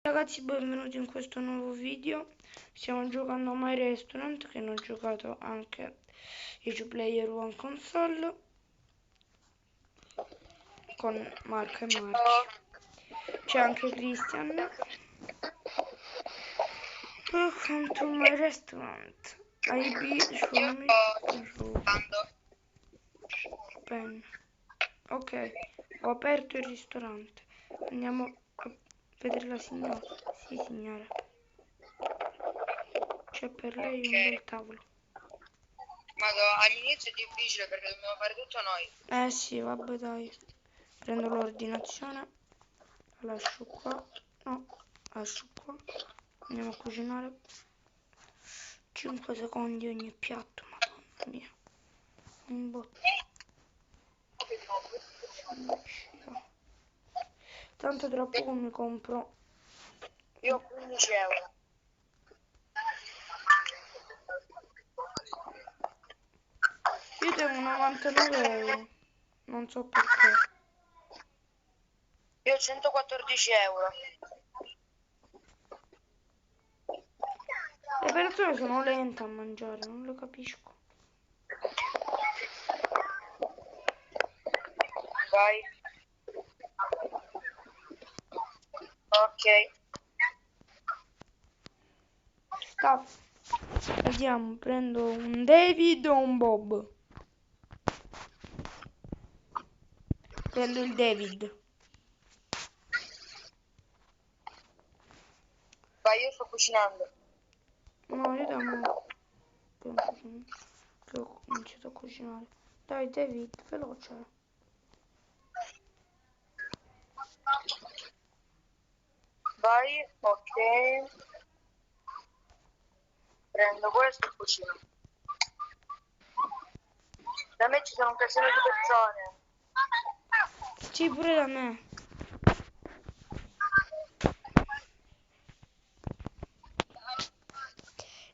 Ragazzi, benvenuti in questo nuovo video. Stiamo giocando a My Restaurant, che ne ho giocato anche Age Player One Console con Marco e Marci. C'è anche Christian. Welcome to my restaurant. Show me pen. Ok, ho aperto il ristorante. Andiamo a vedere la signora. Sì, signora. C'è per lei un bel tavolo. Ma all'inizio è difficile perché dobbiamo fare tutto noi. Sì, vabbè, dai. Prendo l'ordinazione. La lascio qua. No, la lascio qua. Andiamo a cucinare. 5 secondi ogni piatto, madonna mia. Un botto. Tanto tra poco mi compro. Io ho 15 euro. Io tengo 99 euro. Non so perché. Io ho 114 euro. Le persone sono lente a mangiare, non lo capisco. Vai. Ok. Sta. Vediamo, prendo un David o un Bob. Prendo il David. Vai, io sto cucinando. No, io da mo' penso che ho cominciato a cucinare. Dai, David, veloce. Vai, ok. Prendo questo e cucino. Da me ci sono un casino di persone. Sì, pure da me.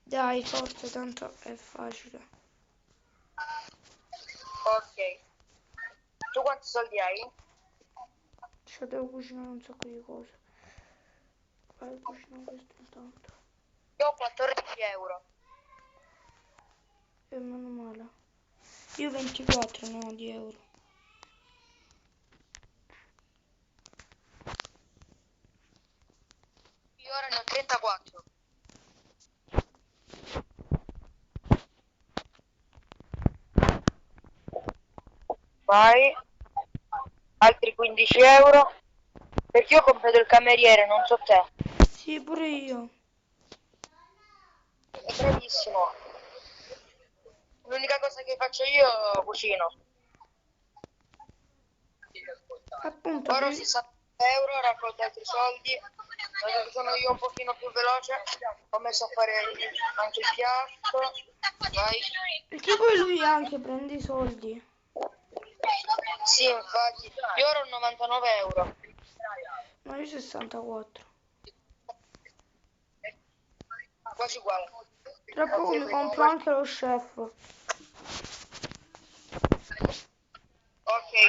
Dai, forza, tanto è facile. Ok. Tu quanti soldi hai? Cioè, devo cucinare un sacco di cose. Vai, cucina questo intanto. Io ho 14 euro. E meno male. Io 24 ne ho di euro. Io ora ne ho 34. Vai. Altri 15 euro. Perché io ho comprato il cameriere, non so te. Sì, pure io. È bravissimo. L'unica cosa che faccio io cucino. Appunto, Ora ho 60 euro, ho raccolto altri soldi. Adesso sono io un pochino più veloce. Ho messo a fare anche il piatto. Vai. perché poi lui anche prende i soldi. Sì, infatti. Io ora ho 99 euro. Ma io 64. Quasi uguale. Tra poco mi compro anche lo chef. Ok,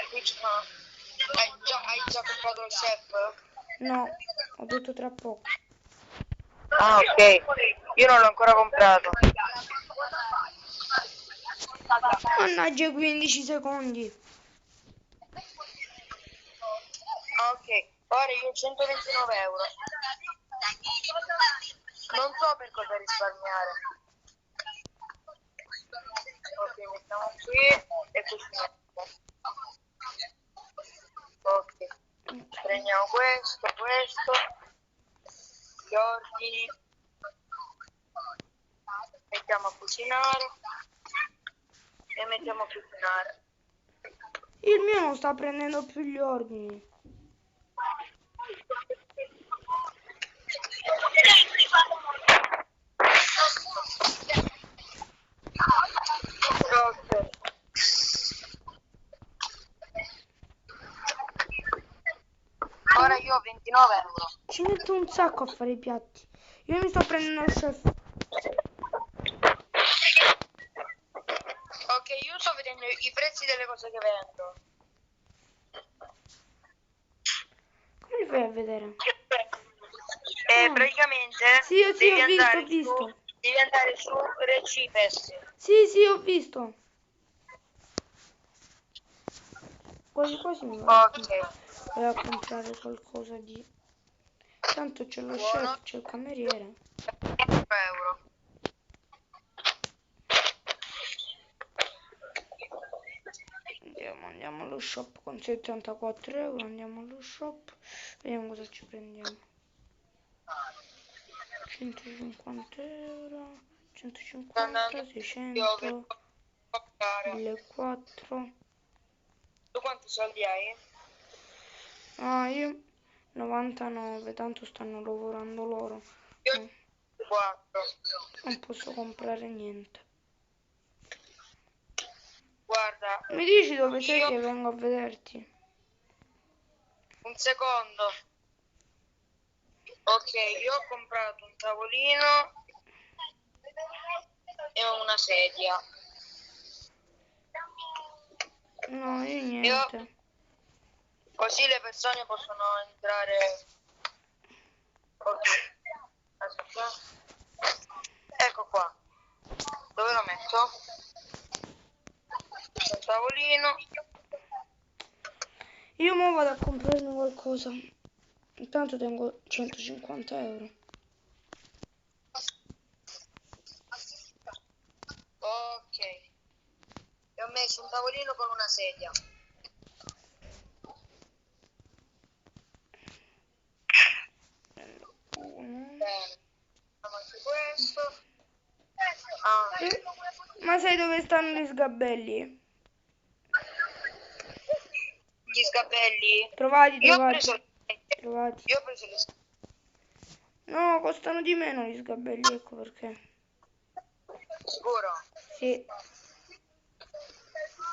qui c'è. Hai già comprato il chef? No, ho detto tra poco. Ah, ok. Io non l'ho ancora comprato. Mannaggia, 15 secondi. Ok, ora io ho 129 euro. Non so per cosa risparmiare. Ok, mettiamo qui e cuciniamo. Ok, prendiamo questo, gli ordini, mettiamo a cucinare e mettiamo a cucinare. Il mio non sta prendendo più gli ordini. Ok. Ora io ho 29 euro. Ci metto un sacco a fare i piatti. Io mi sto prendendo il chef. Ok, io sto vedendo i prezzi delle cose che vendo. Come li fai a vedere? No. praticamente Sì, sì, devi ho visto, andare ho visto. devi andare su Recipes. Sì, sì, ho visto. Quasi quasi mi Ok, vado a comprare qualcosa di... Tanto c'è lo buono. chef, c'è il cameriere. €4. Andiamo allo shop con 74 euro. Andiamo allo shop. Vediamo cosa ci prendiamo. 150 euro. 150, 600, 1.400. Tu quanti soldi hai? Ah, io 99, tanto stanno lavorando loro. Io No, 4. non posso comprare niente. Guarda, Mi dici dove sei io che vengo a vederti? un secondo. Ok, io ho comprato un tavolino e una sedia. No, io Io, niente. così le persone possono entrare. Ok, aspetta. Ecco qua. Dove lo metto? C'è un tavolino. Io mo vado a comprarmi qualcosa. Intanto tengo 150 euro. Ok. E ho messo un tavolino con una sedia. Uno. Bene. Facciamo anche questo. Ah. Ma sai dove stanno gli sgabelli? Gli sgabelli. Trovati, Io ho preso trovati. Trovati. Io ho preso le No, costano di meno gli sgabelli, ecco perché. Sicuro? Sì.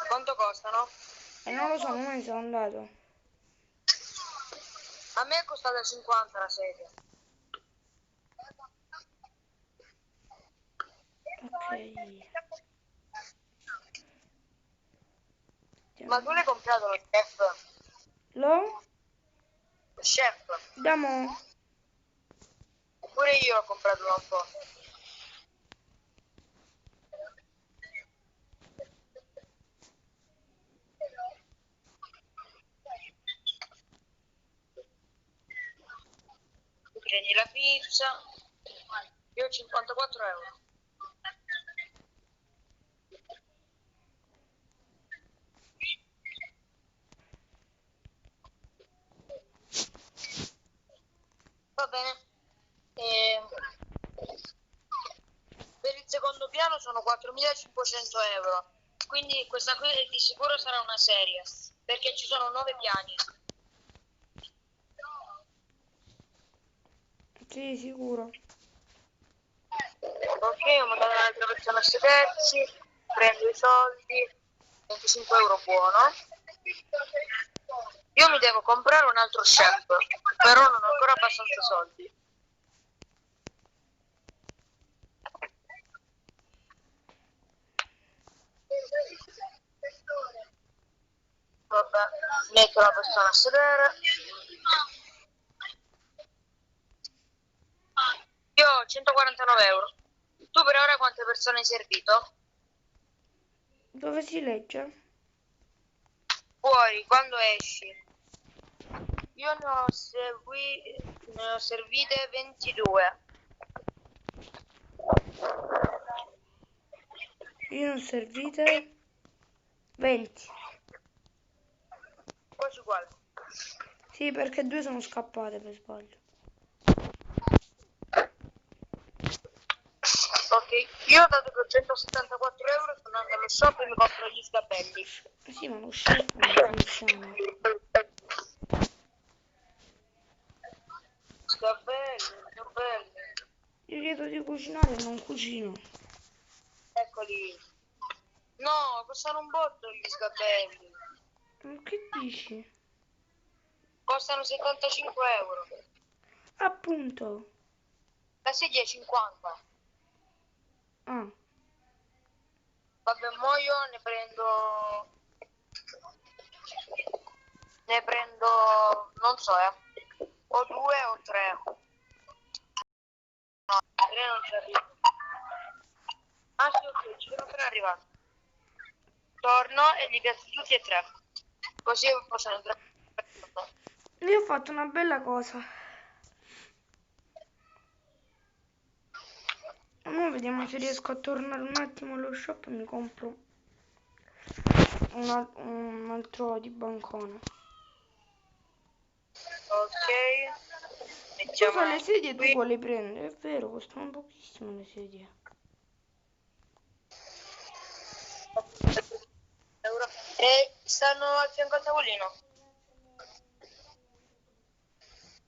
Quanto costano? E non lo so, non me ne sono andato. A me è costata 50 la sedia. Ok. Ma tu Andiamo. l'hai comprato lo chef? Lo? Lo chef? Andiamo. Pure io l'ho comprato da un po'. Tu prendi la pizza. Io ho 54 euro. Va bene. E per il secondo piano sono 4.500 euro. Quindi questa qui di sicuro sarà una serie. Perché ci sono 9 piani. Sì, sicuro. Ok, ho mandato un'altra persona a sedersi. Prendo i soldi. 25 euro buono. Io mi devo comprare un altro chef. Però non ho ancora abbastanza soldi. Vabbè, metto la persona a sedere. Io ho 149 euro. Tu per ora quante persone hai servito? Dove si legge? Fuori, quando esci? Io ne ho servite 22. Io ne ho servite 20. Quasi uguale. Sì, perché 2 sono scappate per sbaglio. Ok, io ho dato 274 euro, sono andando allo shop e mi compro gli sgabelli. Sì, ma lo chef non funziona. Sgabelli. Io chiedo di cucinare e non cucino. Eccoli. No, costano un botto gli sgabelli. Ma che dici? Costano 75 euro. Appunto. La sedia è 50. Ah, Vabbè, mo io ne prendo, non so, o 2 o 3. No, tre non ci arrivo. Ah sì, ok, ci sono appena arrivato. Torno e li piazzo tutti e tre. Così possono entrare. Io ho fatto una bella cosa. Ora vediamo se riesco a tornare un attimo allo shop e mi compro un altro di bancone. Ok. Scusa, Mettiamo le sedie tu qui. quale prendi? È vero, costano pochissimo le sedie. Euro. E stanno al fianco al tavolino.